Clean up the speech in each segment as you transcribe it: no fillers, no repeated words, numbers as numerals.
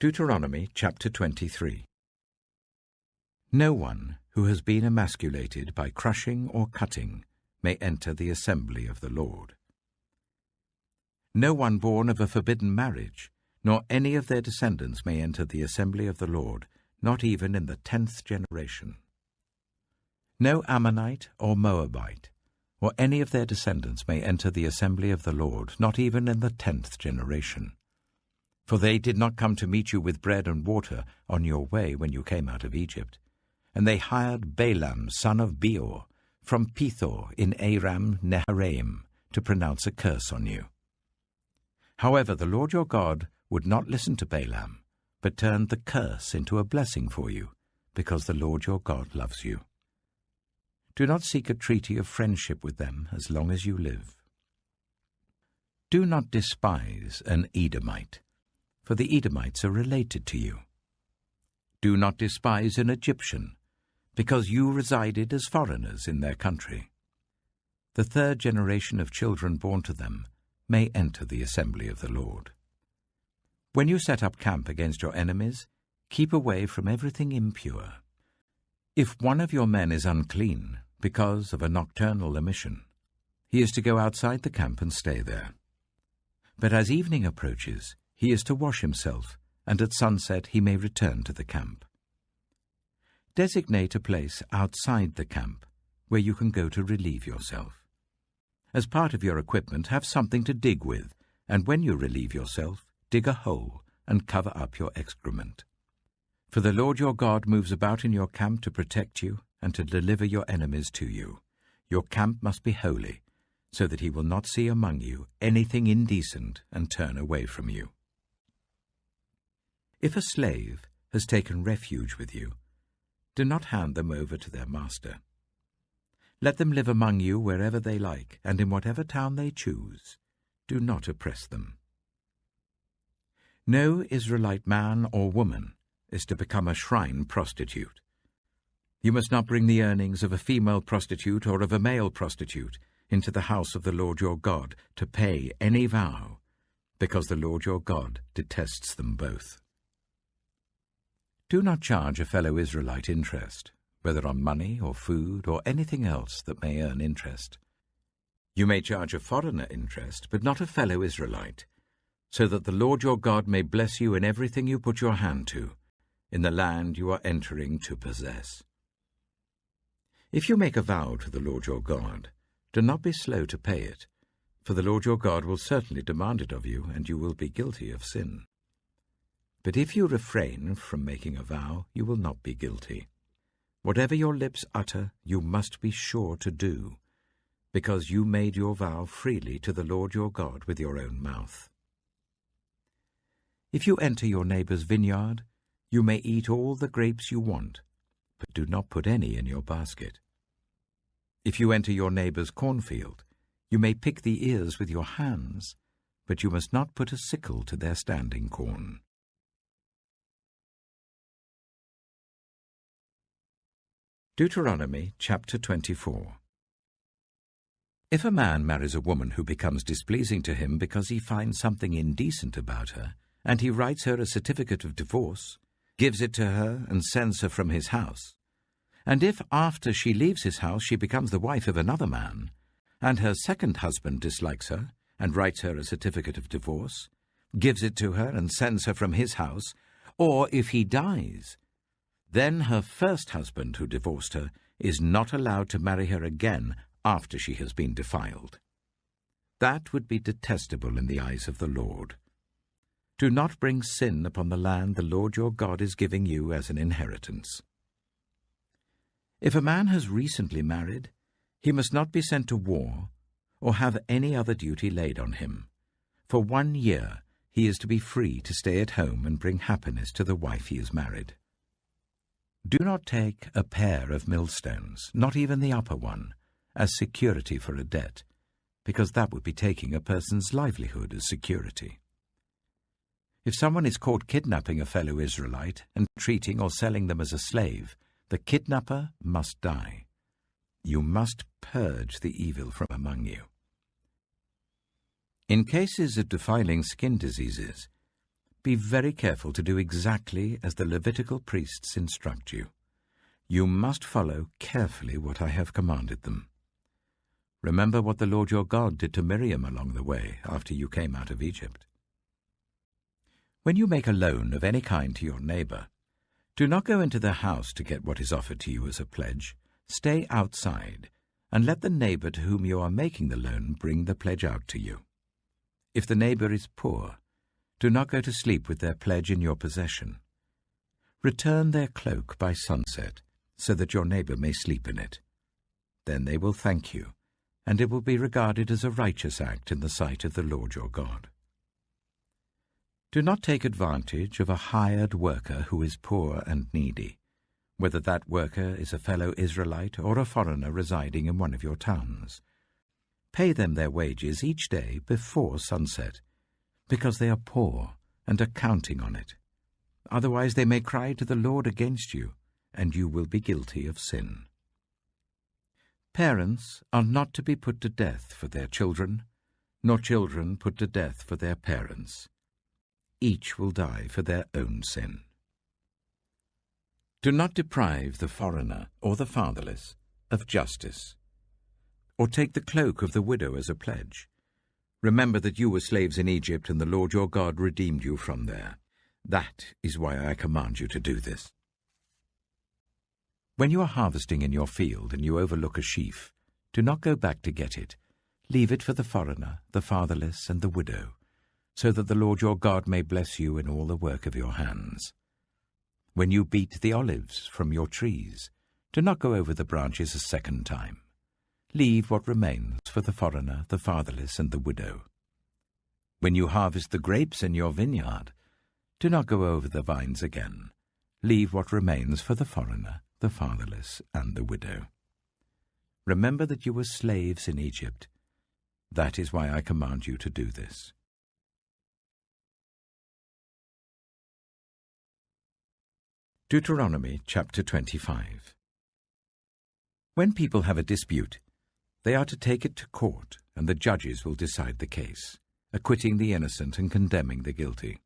Deuteronomy chapter 23. No one who has been emasculated by crushing or cutting may enter the assembly of the Lord. No one born of a forbidden marriage, nor any of their descendants may enter the assembly of the Lord, not even in the 10th generation. No Ammonite or Moabite, or any of their descendants may enter the assembly of the Lord, not even in the 10th generation. For they did not come to meet you with bread and water on your way when you came out of Egypt. And they hired Balaam, son of Beor, from Pethor in Aram Naharaim, to pronounce a curse on you. However, the Lord your God would not listen to Balaam, but turned the curse into a blessing for you, because the Lord your God loves you. Do not seek a treaty of friendship with them as long as you live. Do not despise an Edomite, for the Edomites are related to you. Do not despise an Egyptian, because you resided as foreigners in their country. The 3rd generation of children born to them may enter the assembly of the Lord. When you set up camp against your enemies, keep away from everything impure. If one of your men is unclean because of a nocturnal emission, he is to go outside the camp and stay there. But as evening approaches, he is to wash himself, and at sunset he may return to the camp. Designate a place outside the camp where you can go to relieve yourself. As part of your equipment, have something to dig with, and when you relieve yourself, dig a hole and cover up your excrement. For the Lord your God moves about in your camp to protect you and to deliver your enemies to you. Your camp must be holy, so that he will not see among you anything indecent and turn away from you. If a slave has taken refuge with you, do not hand them over to their master. Let them live among you wherever they like, and in whatever town they choose. Do not oppress them. No Israelite man or woman is to become a shrine prostitute. You must not bring the earnings of a female prostitute or of a male prostitute into the house of the Lord your God to pay any vow, because the Lord your God detests them both. Do not charge a fellow Israelite interest, whether on money or food or anything else that may earn interest. You may charge a foreigner interest, but not a fellow Israelite, so that the Lord your God may bless you in everything you put your hand to, in the land you are entering to possess. If you make a vow to the Lord your God, do not be slow to pay it, for the Lord your God will certainly demand it of you, and you will be guilty of sin. But if you refrain from making a vow, you will not be guilty. Whatever your lips utter, you must be sure to do, because you made your vow freely to the Lord your God with your own mouth. If you enter your neighbor's vineyard, you may eat all the grapes you want, but do not put any in your basket. If you enter your neighbor's cornfield, you may pick the ears with your hands, but you must not put a sickle to their standing corn. Deuteronomy chapter 24. If a man marries a woman who becomes displeasing to him because he finds something indecent about her, and he writes her a certificate of divorce, gives it to her, and sends her from his house, and if after she leaves his house she becomes the wife of another man, and her second husband dislikes her, and writes her a certificate of divorce, gives it to her, and sends her from his house, or if he dies, then her first husband who divorced her is not allowed to marry her again after she has been defiled. That would be detestable in the eyes of the Lord. Do not bring sin upon the land the Lord your God is giving you as an inheritance. If a man has recently married, he must not be sent to war or have any other duty laid on him. For 1 year he is to be free to stay at home and bring happiness to the wife he has married. Do not take a pair of millstones, not even the upper one, as security for a debt, because that would be taking a person's livelihood as security. If someone is caught kidnapping a fellow Israelite and treating or selling them as a slave, the kidnapper must die. You must purge the evil from among you. In cases of defiling skin diseases, Be very careful to do exactly as the Levitical priests instruct you. You must follow carefully what I have commanded them. Remember what the Lord your God did to Miriam along the way after you came out of Egypt. When you make a loan of any kind to your neighbor, do not go into the house to get what is offered to you as a pledge. Stay outside, and let the neighbor to whom you are making the loan bring the pledge out to you. If the neighbor is poor, do not go to sleep with their pledge in your possession. Return their cloak by sunset, so that your neighbor may sleep in it. Then they will thank you, and it will be regarded as a righteous act in the sight of the Lord your God. Do not take advantage of a hired worker who is poor and needy, whether that worker is a fellow Israelite or a foreigner residing in one of your towns. Pay them their wages each day before sunset, because they are poor and are counting on it. Otherwise they may cry to the Lord against you, and you will be guilty of sin. Parents are not to be put to death for their children, nor children put to death for their parents. Each will die for their own sin. Do not deprive the foreigner or the fatherless of justice, or take the cloak of the widow as a pledge. Remember that you were slaves in Egypt, and the Lord your God redeemed you from there. That is why I command you to do this. When you are harvesting in your field and you overlook a sheaf, do not go back to get it. Leave it for the foreigner, the fatherless, and the widow, so that the Lord your God may bless you in all the work of your hands. When you beat the olives from your trees, do not go over the branches a second time. Leave what remains for the foreigner, the fatherless, and the widow. When you harvest the grapes in your vineyard, do not go over the vines again. Leave what remains for the foreigner, the fatherless, and the widow. Remember that you were slaves in Egypt. That is why I command you to do this. Deuteronomy chapter 25. When people have a dispute, they are to take it to court, and the judges will decide the case, acquitting the innocent and condemning the guilty.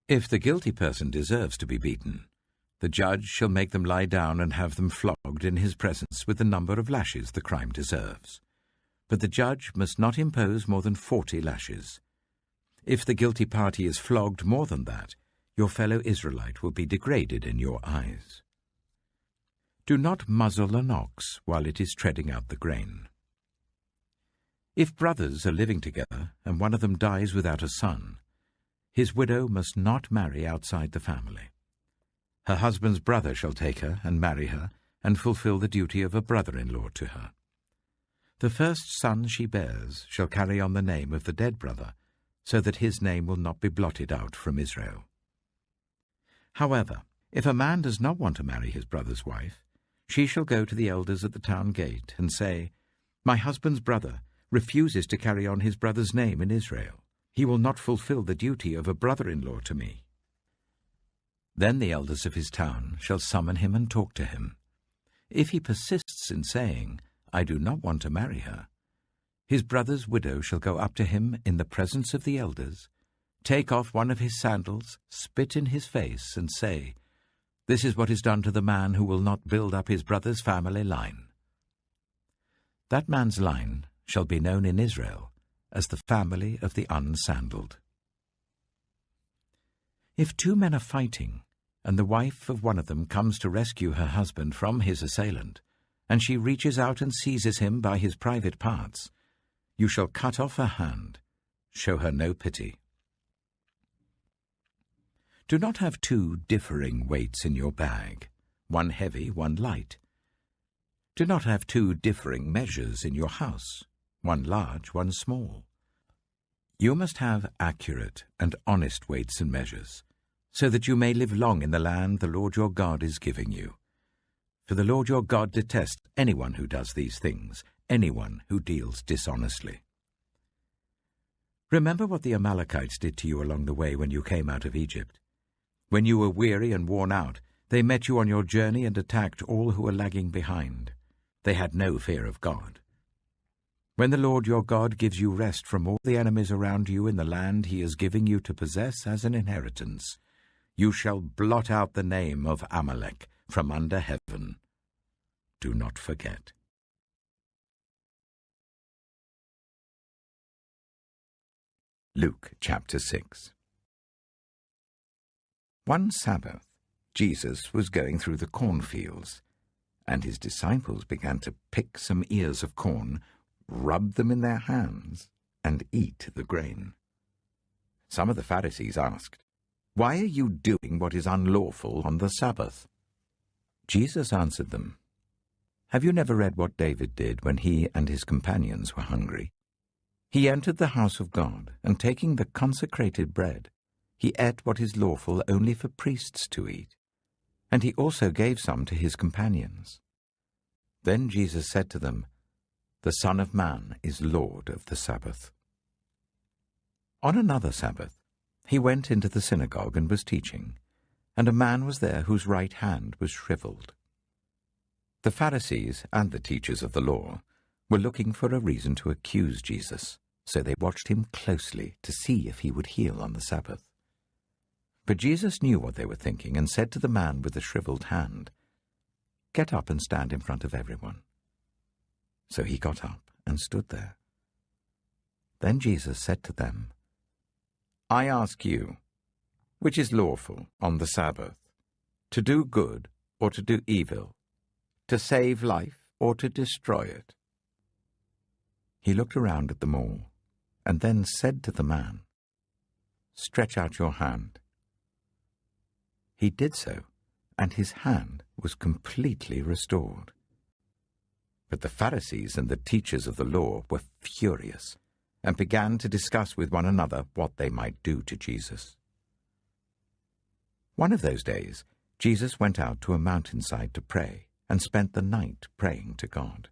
If the guilty person deserves to be beaten, the judge shall make them lie down and have them flogged in his presence with the number of lashes the crime deserves. But the judge must not impose more than 40 lashes. If the guilty party is flogged more than that, your fellow Israelite will be degraded in your eyes. Do not muzzle an ox while it is treading out the grain. If brothers are living together and one of them dies without a son, his widow must not marry outside the family. Her husband's brother shall take her and marry her and fulfill the duty of a brother-in-law to her. The first son she bears shall carry on the name of the dead brother, so that his name will not be blotted out from Israel. However, if a man does not want to marry his brother's wife, she shall go to the elders at the town gate and say, "My husband's brother refuses to carry on his brother's name in Israel. He will not fulfill the duty of a brother-in-law to me." Then the elders of his town shall summon him and talk to him. If he persists in saying, "I do not want to marry her," his brother's widow shall go up to him in the presence of the elders, take off one of his sandals, spit in his face, and say, "This is what is done to the man who will not build up his brother's family line." That man's line shall be known in Israel as the family of the unsandaled. If two men are fighting, and the wife of one of them comes to rescue her husband from his assailant, and she reaches out and seizes him by his private parts, you shall cut off her hand. Show her no pity. Do not have two differing weights in your bag, one heavy, one light. Do not have two differing measures in your house, one large, one small. You must have accurate and honest weights and measures, so that you may live long in the land the Lord your God is giving you. For the Lord your God detests anyone who does these things, anyone who deals dishonestly. Remember what the Amalekites did to you along the way when you came out of Egypt. When you were weary and worn out, they met you on your journey and attacked all who were lagging behind. They had no fear of God. When the Lord your God gives you rest from all the enemies around you in the land he is giving you to possess as an inheritance, you shall blot out the name of Amalek from under heaven. Do not forget. Luke chapter 6. One Sabbath, Jesus was going through the cornfields, and his disciples began to pick some ears of corn, rub them in their hands, and eat the grain. Some of the Pharisees asked, "Why are you doing what is unlawful on the Sabbath?" Jesus answered them, "Have you never read what David did when he and his companions were hungry? He entered the house of God, and taking the consecrated bread, he ate what is lawful only for priests to eat, and he also gave some to his companions. Then Jesus said to them, 'The Son of Man is Lord of the Sabbath.'" On another Sabbath, he went into the synagogue and was teaching, and a man was there whose right hand was shriveled. The Pharisees and the teachers of the law were looking for a reason to accuse Jesus, so they watched him closely to see if he would heal on the Sabbath. But Jesus knew what they were thinking and said to the man with the shriveled hand, "Get up and stand in front of everyone." So he got up and stood there. Then Jesus said to them, "I ask you, which is lawful on the Sabbath, to do good or to do evil, to save life or to destroy it?" He looked around at them all, and then said to the man, "Stretch out your hand." He did so, and his hand was completely restored. But the Pharisees and the teachers of the law were furious, and began to discuss with one another what they might do to Jesus. One of those days, Jesus went out to a mountainside to pray, and spent the night praying to God.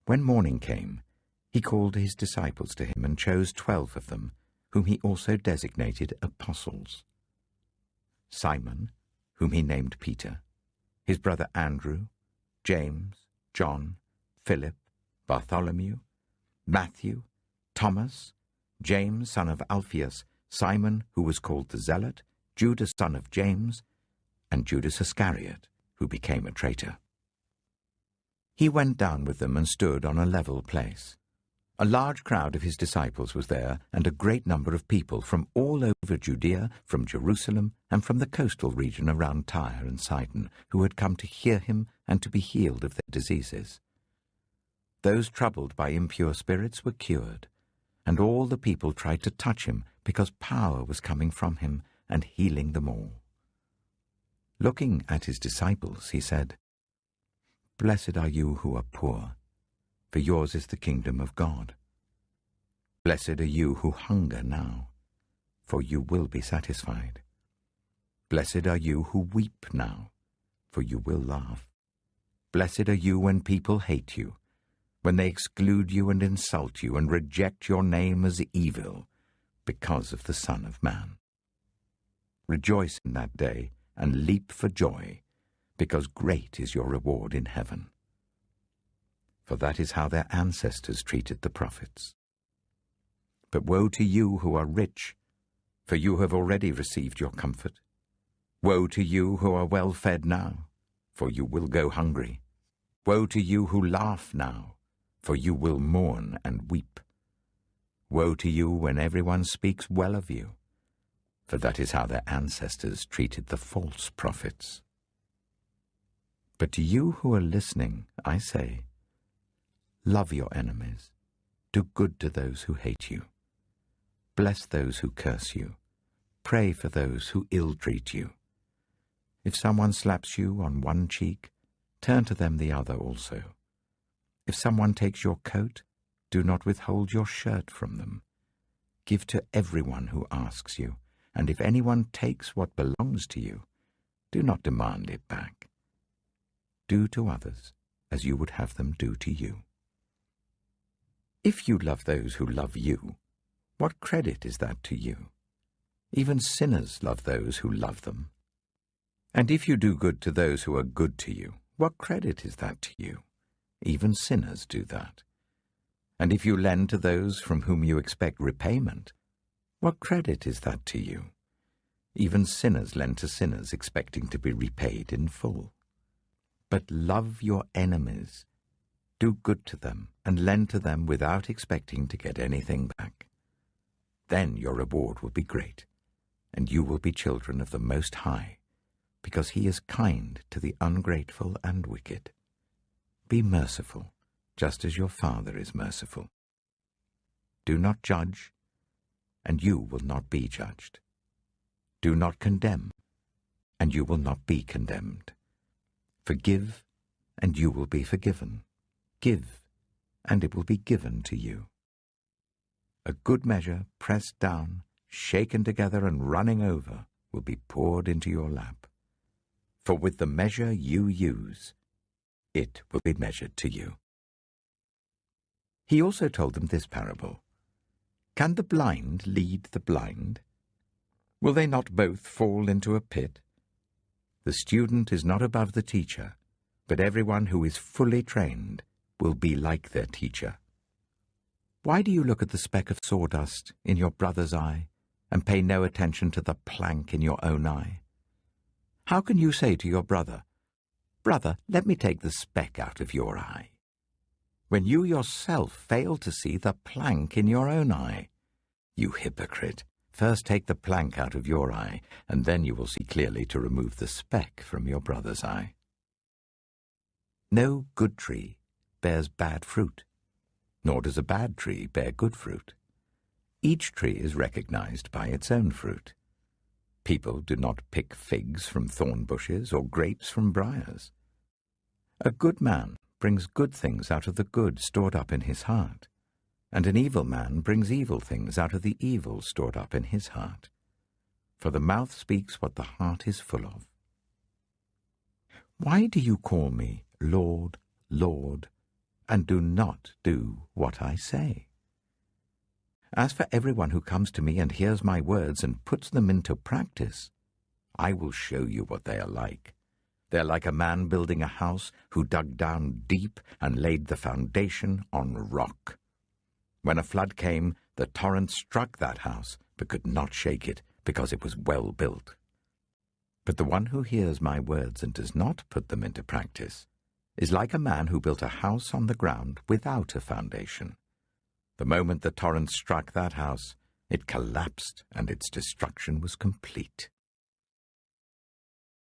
When morning came, he called his disciples to him and chose 12 of them, whom he also designated apostles: Simon, whom he named Peter, his brother Andrew, James, John, Philip, Bartholomew, Matthew, Thomas, James son of Alphaeus, Simon, who was called the Zealot, Judas son of James, and Judas Iscariot, who became a traitor. He went down with them and stood on a level place. A large crowd of his disciples was there, and a great number of people from all over Judea, from Jerusalem, and from the coastal region around Tyre and Sidon, who had come to hear him and to be healed of their diseases. Those troubled by impure spirits were cured, and all the people tried to touch him, because power was coming from him and healing them all. Looking at his disciples, he said, "Blessed are you who are poor, for yours is the kingdom of God. Blessed are you who hunger now, for you will be satisfied. Blessed are you who weep now, for you will laugh. Blessed are you when people hate you, when they exclude you and insult you and reject your name as evil because of the Son of Man. Rejoice in that day and leap for joy, because great is your reward in heaven. For that is how their ancestors treated the prophets. But woe to you who are rich, for you have already received your comfort. Woe to you who are well fed now, for you will go hungry. Woe to you who laugh now, for you will mourn and weep. Woe to you when everyone speaks well of you, for that is how their ancestors treated the false prophets. But to you who are listening, I say, love your enemies, do good to those who hate you, bless those who curse you, pray for those who ill-treat you. If someone slaps you on one cheek, turn to them the other also. If someone takes your coat, do not withhold your shirt from them. Give to everyone who asks you, and if anyone takes what belongs to you, do not demand it back. Do to others as you would have them do to you. If you love those who love you, what credit is that to you? Even sinners love those who love them. And if you do good to those who are good to you, what credit is that to you? Even sinners do that. And if you lend to those from whom you expect repayment, what credit is that to you? Even sinners lend to sinners, expecting to be repaid in full. But love your enemies. Do good to them, and lend to them without expecting to get anything back. Then your reward will be great, and you will be children of the Most High, because He is kind to the ungrateful and wicked. Be merciful, just as your Father is merciful. Do not judge, and you will not be judged. Do not condemn, and you will not be condemned. Forgive, and you will be forgiven. Give, and it will be given to you. A good measure, pressed down, shaken together, and running over, will be poured into your lap. For with the measure you use, it will be measured to you. He also told them this parable. Can the blind lead the blind? Will they not both fall into a pit? The student is not above the teacher, but everyone who is fully trained will be like their teacher. Why do you look at the speck of sawdust in your brother's eye and pay no attention to the plank in your own eye? How can you say to your brother, "Brother, let me take the speck out of your eye," when you yourself fail to see the plank in your own eye? You hypocrite! First take the plank out of your eye, and then you will see clearly to remove the speck from your brother's eye. No good tree bears bad fruit, nor does a bad tree bear good fruit. Each tree is recognized by its own fruit. People do not pick figs from thorn bushes or grapes from briars. A good man brings good things out of the good stored up in his heart, and an evil man brings evil things out of the evil stored up in his heart. For the mouth speaks what the heart is full of. Why do you call me Lord, Lord, and do not do what I say? As for everyone who comes to me and hears my words and puts them into practice, I will show you what they are like. They are like a man building a house who dug down deep and laid the foundation on rock. When a flood came, the torrent struck that house, but could not shake it, because it was well built. But the one who hears my words and does not put them into practice is like a man who built a house on the ground without a foundation. The moment the torrent struck that house, it collapsed, and its destruction was complete.